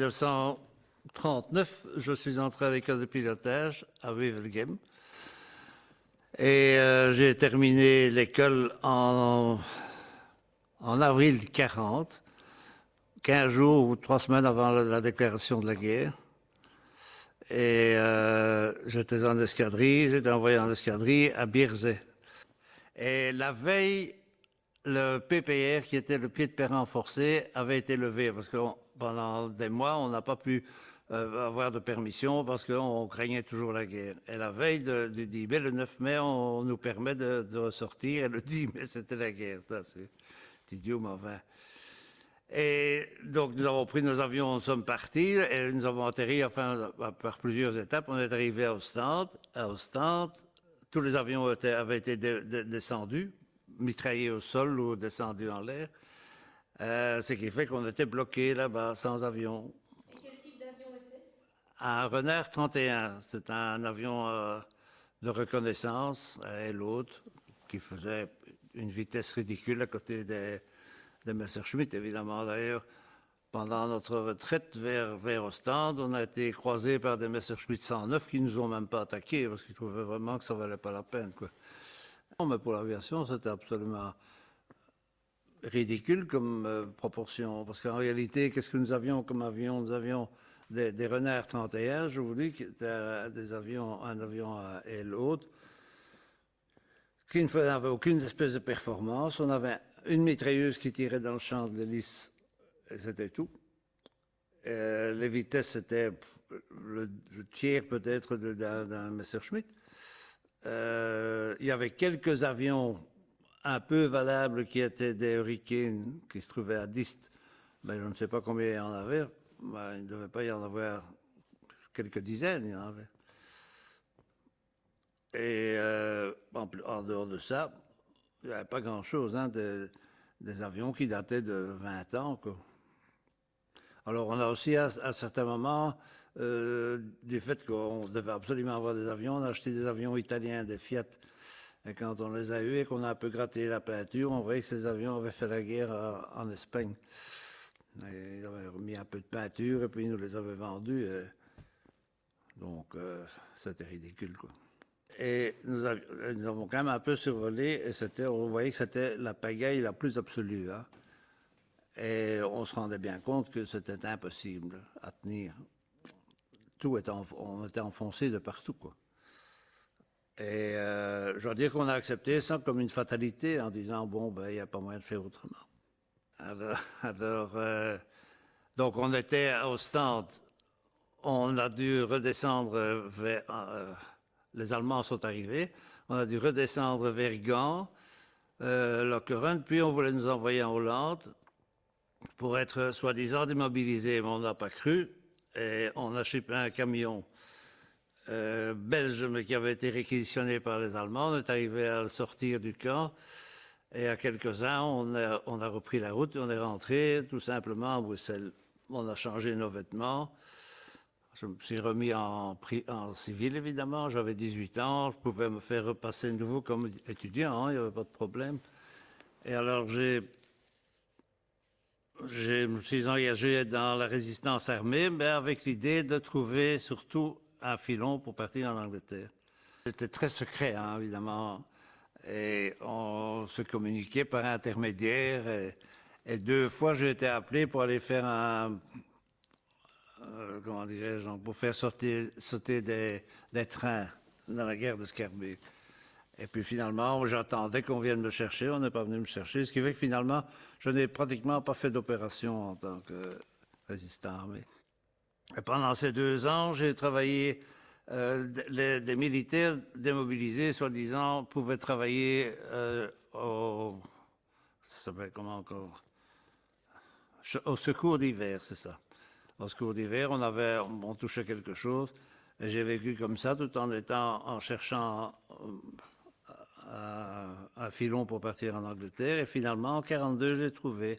En 1939, je suis entré à l'école de pilotage à Wevelgem. Et j'ai terminé l'école en avril 40, 15 jours ou 3 semaines avant la déclaration de la guerre. Et j'étais en escadrille, j'étais envoyé en escadrille à Bierzet. Et la veille, le PPR, qui était le pied de perrin renforcé, avait été levé parce que pendant des mois, on n'a pas pu avoir de permission parce qu'on craignait toujours la guerre. Et la veille du 10 mai, le 9 mai, on nous permet de ressortir. Et le 10 mai, c'était la guerre. C'est idiot, mais enfin. Et donc, nous avons pris nos avions, nous sommes partis et nous avons atterri, enfin, par plusieurs étapes. On est arrivé à Ostende. À Ostende, tous les avions avaient été descendus, mitraillés au sol ou descendus en l'air. Ce qui fait qu'on était bloqués là-bas, sans avion. Et quel type d'avion était-ce? Un Renard 31, c'est un avion de reconnaissance à aile haute qui faisait une vitesse ridicule à côté des Messerschmitt, évidemment. D'ailleurs, pendant notre retraite vers Ostende, on a été croisés par des Messerschmitt 109 qui ne nous ont même pas attaqués parce qu'ils trouvaient vraiment que ça ne valait pas la peine, quoi. Non, mais pour l'aviation, c'était absolument ridicule comme proportion. Parce qu'en réalité, qu'est-ce que nous avions comme avion? Nous avions des Renard 31, je vous dis, qui étaient un avion à aile haute, qui n'avait aucune espèce de performance. On avait une mitrailleuse qui tirait dans le champ de l'hélice, et c'était tout. Les vitesses, c'était le tiers peut-être d'un Messerschmitt. Il y avait quelques avions un peu valables qui étaient des Hurricanes qui se trouvaient à Diest. Mais je ne sais pas combien il y en avait. Ben, il ne devait pas y en avoir quelques dizaines, il y en avait. Et en dehors de ça, il n'y avait pas grand-chose, hein, des avions qui dataient de 20 ans, quoi. Alors, on a aussi, à certains moments, du fait qu'on devait absolument avoir des avions, on a acheté des avions italiens, des Fiat. Et quand on les a eus et qu'on a un peu gratté la peinture, on voyait que ces avions avaient fait la guerre en Espagne. Et ils avaient remis un peu de peinture et puis ils nous les avaient vendus. Donc, c'était ridicule, quoi. Et nous avons quand même un peu survolé et on voyait que c'était la pagaille la plus absolue, hein. Et on se rendait bien compte que c'était impossible à tenir. On était enfoncé de partout, quoi. Et je dois dire qu'on a accepté ça comme une fatalité en disant, bon, ben, il n'y a pas moyen de faire autrement. Donc on était à Ostende. On a dû redescendre vers... les Allemands sont arrivés. On a dû redescendre vers Gand, Lokeren, puis on voulait nous envoyer en Hollande pour être soi-disant démobilisés, mais on n'a pas cru. Et on a chipé un camion belge, mais qui avait été réquisitionné par les Allemands. On est arrivé à le sortir du camp. Et à quelques-uns, on a repris la route et on est rentré tout simplement à Bruxelles. On a changé nos vêtements. Je me suis remis en civil, évidemment. J'avais 18 ans. Je pouvais me faire repasser de nouveau comme étudiant, hein, il n'y avait pas de problème. Et alors, je me suis engagé dans la résistance armée, mais avec l'idée de trouver surtout un filon pour partir en Angleterre. C'était très secret, hein, évidemment. Et on se communiquait par intermédiaire. Et 2 fois, j'ai été appelé pour aller faire comment dirais-je, pour faire sauter des trains dans la guerre de Scarbeck. Et puis finalement, j'attendais qu'on vienne me chercher, on n'est pas venu me chercher, ce qui fait que finalement, je n'ai pratiquement pas fait d'opération en tant que résistant armé. Et pendant ces 2 ans, j'ai travaillé, des militaires démobilisés, soi-disant, pouvaient travailler ça s'appelle comment encore? Au secours d'hiver, c'est ça. Au secours d'hiver, on touchait quelque chose. Et j'ai vécu comme ça tout en cherchant un filon pour partir en Angleterre. Et finalement, en 1942, je l'ai trouvé.